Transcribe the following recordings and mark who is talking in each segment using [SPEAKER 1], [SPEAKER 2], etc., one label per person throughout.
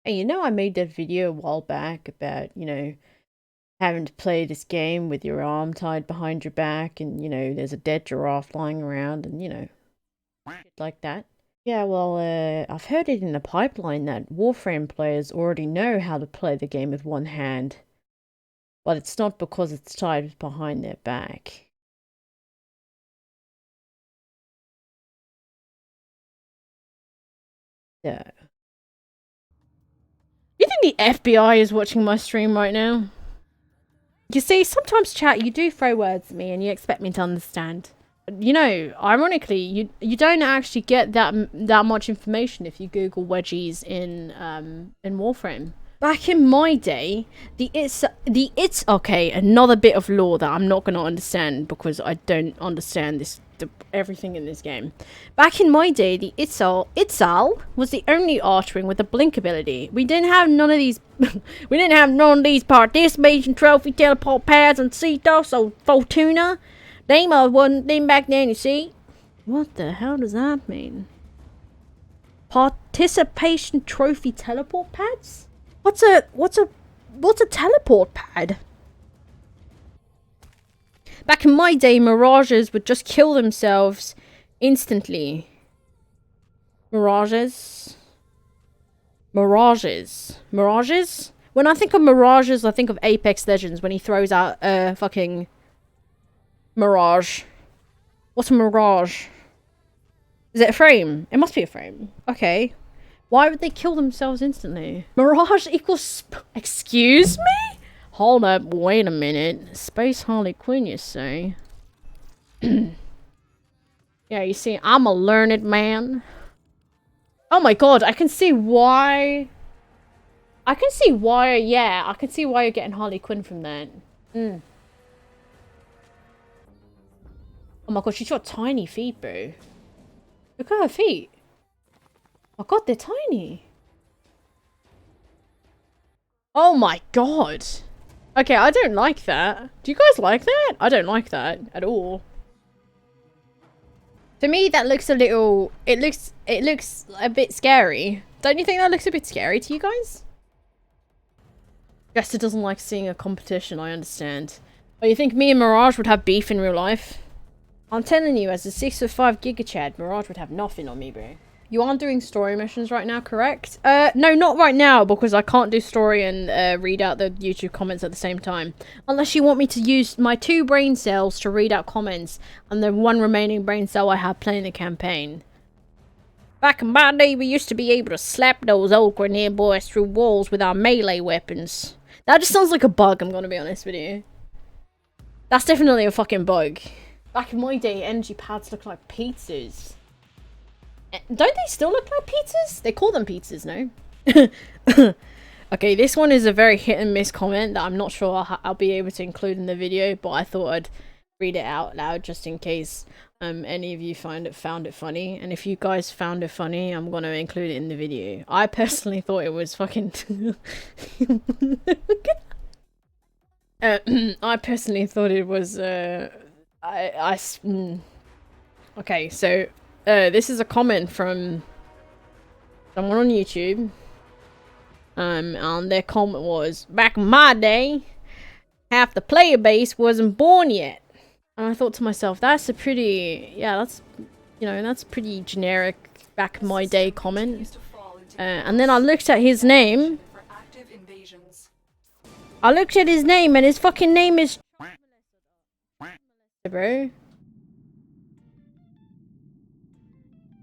[SPEAKER 1] Hey, I made that video a while back about, having to play this game with your arm tied behind your back and, there's a dead giraffe lying around and, shit like that. Yeah, well, I've heard it in the pipeline that Warframe players already know how to play the game with one hand, but it's not because it's tied behind their back. Yeah. You think the FBI is watching my stream right now? You see, sometimes chat, you do throw words at me and you expect me to understand. Ironically, you don't actually get that much information if you Google wedgies in Warframe. Back in my day, it's okay. Another bit of lore that I'm not gonna understand because I don't understand everything in this game. Back in my day, the Itzal was the only archering with a blink ability. We didn't have none of these. We didn't have none of these participation trophy teleport pads and Cetos or Fortuna. They wasn't them back then, you see. What the hell does that mean? Participation trophy teleport pads? What's a teleport pad? Back in my day, Mirages would just kill themselves instantly. Mirages? Mirages? When I think of Mirages, I think of Apex Legends when he throws out a fucking Mirage. What's a Mirage? Is it a frame? It must be a frame. Okay. Why would they kill themselves instantly? Mirage equals... Excuse me? Hold up, wait a minute. Space Harley Quinn, you say? Yeah, you see, I'm a learned man. Oh my god, I can see why... yeah, I can see why you're getting Harley Quinn from that. Oh my god, she's got tiny feet, bro. Look at her feet. Oh god, they're tiny. Oh my god. Okay, I don't like that. Do you guys like that? I don't like that at all. To me, that looks a little... It looks a bit scary. Don't you think that looks a bit scary to you guys? Jester doesn't like seeing a competition, I understand. Oh, you think me and Mirage would have beef in real life? I'm telling you, as a 6'5" Giga Chad, Mirage would have nothing on me, bro. You aren't doing story missions right now, correct? No, not right now, because I can't do story and read out the YouTube comments at the same time. Unless you want me to use my 2 brain cells to read out comments, and the 1 remaining brain cell I have playing the campaign. Back in my day, we used to be able to slap those old grenade boys through walls with our melee weapons. That just sounds like a bug, I'm gonna be honest with you. That's definitely a fucking bug. Back in my day, energy pads looked like pizzas. Don't they still look like pizzas? They call them pizzas, no? Okay, this one is a very hit and miss comment that I'm not sure I'll be able to include in the video, but I thought I'd read it out loud just in case any of you found it funny. And if you guys found it funny, I'm gonna include it in the video. I personally thought it was fucking... I personally thought it was... Okay, so... this is a comment from someone on YouTube. And their comment was, back in my day, half the player base wasn't born yet. And I thought to myself, that's a pretty, yeah, that's, that's a pretty generic back in my day comment. And then I looked at his name. I looked at his name and his fucking name is... Bro.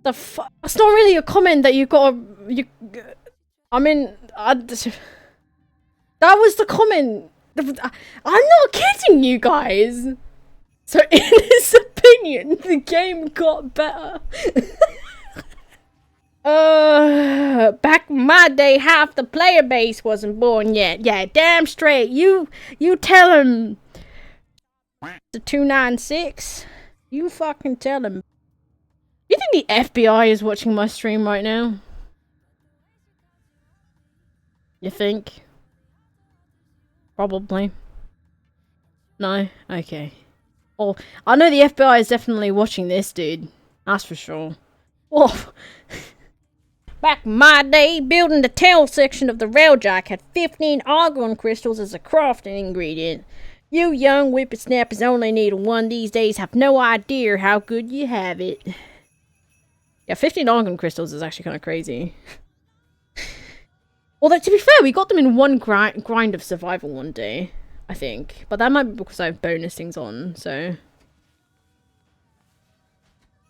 [SPEAKER 1] The fuck? That's not really a comment that you gotta... I mean... that was the comment. I'm not kidding you guys. So in his opinion, the game got better. Back in my day, half the player base wasn't born yet. Yeah, damn straight. You tell him. The 296. You fucking tell him. You think the FBI is watching my stream right now? You think? Probably. No? Okay. Well, I know the FBI is definitely watching this, dude. That's for sure. Whoa. Back in my day, building the tail section of the Railjack had 15 argon crystals as a crafting ingredient. You young whippersnappers only need one these days have no idea how good you have it. Yeah, 15 argon crystals is actually kind of crazy. Although, to be fair, we got them in one grind of survival one day, I think. But that might be because I have bonus things on, so...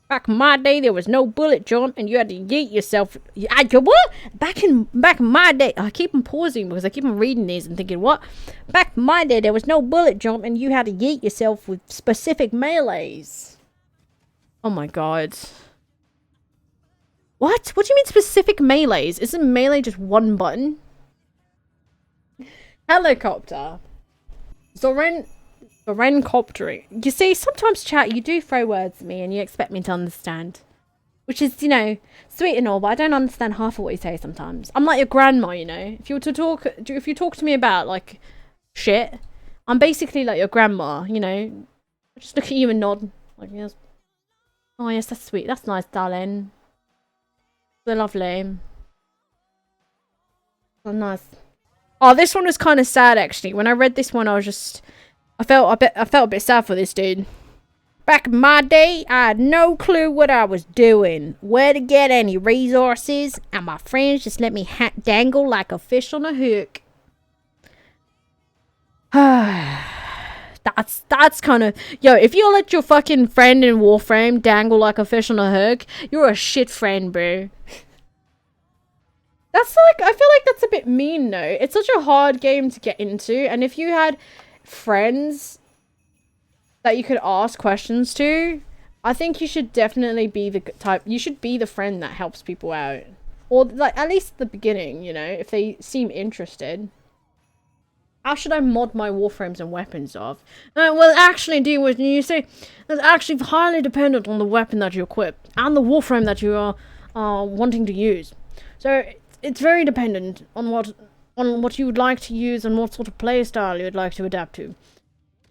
[SPEAKER 1] Back in my day, there was no bullet jump, and you had to yeet yourself. What? Back in my day, I keep on pausing because I keep on reading these and thinking, what? Back in my day, there was no bullet jump, and you had to yeet yourself with specific melees. Oh my god. What? What do you mean specific melees? Isn't melee just one button? Helicopter. Zoren Coptering. You see, sometimes, chat, you do throw words at me and you expect me to understand. Which is, you know, sweet and all, but I don't understand half of what you say sometimes. I'm like your grandma, you know. If you talk to me about, like, shit, I'm basically like your grandma, you know. I just look at you and nod. Like, yes. Oh, yes, that's sweet. That's nice, darling. They're lovely. Oh, nice. Oh, this one was kind of sad, actually. When I read this one, I was just... I felt a bit sad for this dude. Back in my day, I had no clue what I was doing, where to get any resources, and my friends just let me dangle like a fish on a hook. That's kind of... Yo, if you let your fucking friend in Warframe dangle like a fish on a hook, you're a shit friend, bro. That's like... I feel like that's a bit mean, though. It's such a hard game to get into, and if you had... friends that you could ask questions to, I think you should definitely be the type, you should be the friend that helps people out, or like at least at the beginning, you know, if they seem interested. How should I mod my warframes and weapons of? Well, actually, do what you say. It's actually highly dependent on the weapon that you equip and the warframe that you are wanting to use. So it's very dependent on what you would like to use and what sort of playstyle you would like to adapt to.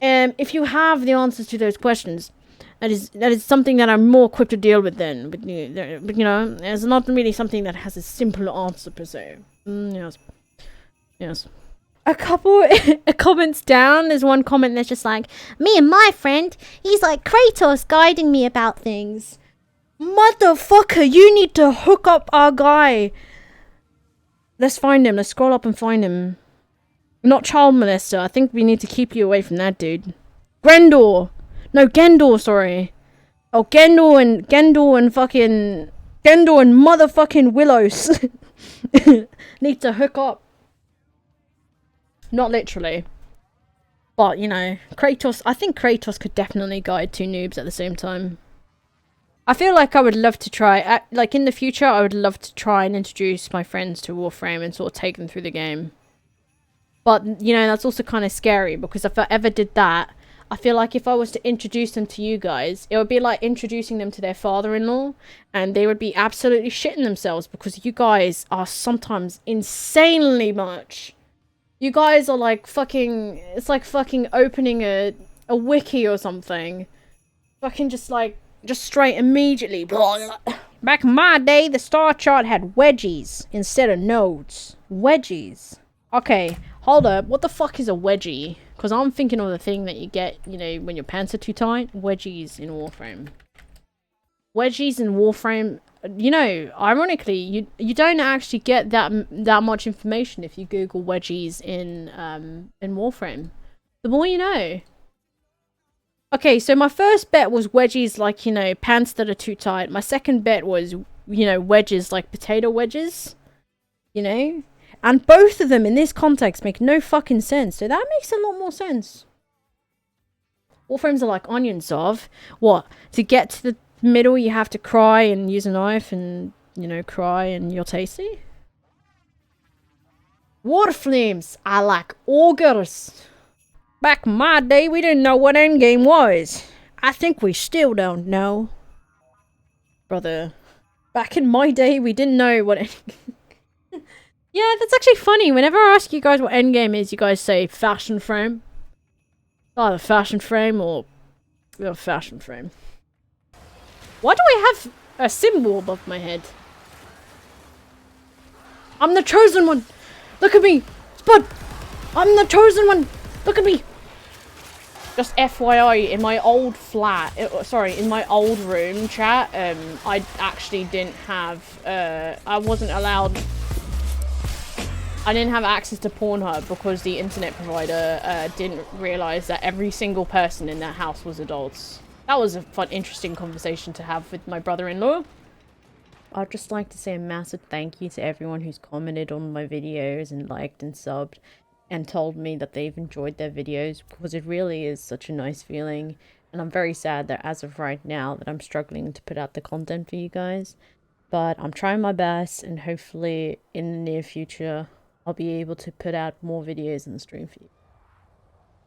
[SPEAKER 1] If you have the answers to those questions, that is something that I'm more equipped to deal with then. But you know, it's not really something that has a simple answer per se. Yes. A couple comments down, there's one comment that's just like, me and my friend, he's like Kratos guiding me about things. Motherfucker, you need to hook up our guy. Let's find him. Let's scroll up and find him. Not child molester. I think we need to keep you away from that dude. Grendor. No, Gendor, sorry. Oh, Gendor and motherfucking Willows. Need to hook up. Not literally. But, you know, Kratos... I think Kratos could definitely guide two noobs at the same time. I feel like I would love to try... like, in the future, I would love to try and introduce my friends to Warframe and sort of take them through the game. But, you know, that's also kind of scary, because if I ever did that, I feel like if I was to introduce them to you guys, it would be like introducing them to their father-in-law, and they would be absolutely shitting themselves, because you guys are sometimes insanely much. You guys are like fucking... It's like fucking opening a wiki or something. Fucking just like... Just straight immediately. Back in my day, the star chart had wedgies instead of nodes. Wedgies. Okay, hold up. What the fuck is a wedgie? Because I'm thinking of the thing that you get, you know, when your pants are too tight. Wedgies in Warframe. Wedgies in Warframe... You know, ironically, you don't actually get that much information if you Google wedgies in Warframe. The more you know. Okay, so my first bet was wedgies like, you know, pants that are too tight. My second bet was, you know, wedges like potato wedges. You know? And both of them in this context make no fucking sense. So that makes a lot more sense. Warframes are like onions of what? To get to the middle, you have to cry and use a knife and, you know, cry and you're tasty. Warflames are like augurs. Back in my day, we didn't know what Endgame was. I think we still don't know. Brother. Back in my day, we didn't know what Yeah, that's actually funny. Whenever I ask you guys what Endgame is, you guys say fashion frame. Either fashion frame or fashion frame. Why do I have a symbol above my head? I'm the chosen one! Look at me! Spud! I'm the chosen one! Look at me! Just FYI, in my old flat, in my old room, chat, I actually didn't have, I wasn't allowed, I didn't have access to Pornhub because the internet provider, didn't realise that every single person in that house was adults. That was a fun, interesting conversation to have with my brother-in-law. I'd just like to say a massive thank you to everyone who's commented on my videos and liked and subbed and told me that they've enjoyed their videos, because it really is such a nice feeling. And I'm very sad that as of right now that I'm struggling to put out the content for you guys. But I'm trying my best, and hopefully in the near future I'll be able to put out more videos in the stream for you.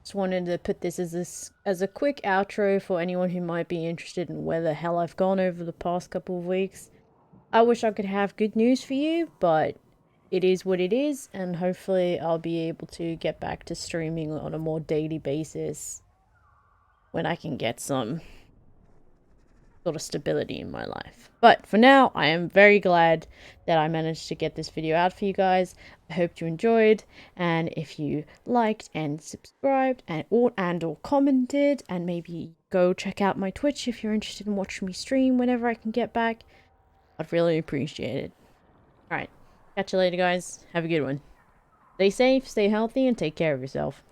[SPEAKER 1] Just wanted to put this as a quick outro for anyone who might be interested in where the hell I've gone over the past couple of weeks. I wish I could have good news for you, but it is what it is, and hopefully I'll be able to get back to streaming on a more daily basis when I can get some sort of stability in my life. But for now, I am very glad that I managed to get this video out for you guys. I hope you enjoyed, and if you liked and subscribed and or commented, and maybe go check out my Twitch if you're interested in watching me stream whenever I can get back, I'd really appreciate it. Alright, catch you later guys, have a good one. Stay safe, stay healthy, and take care of yourself.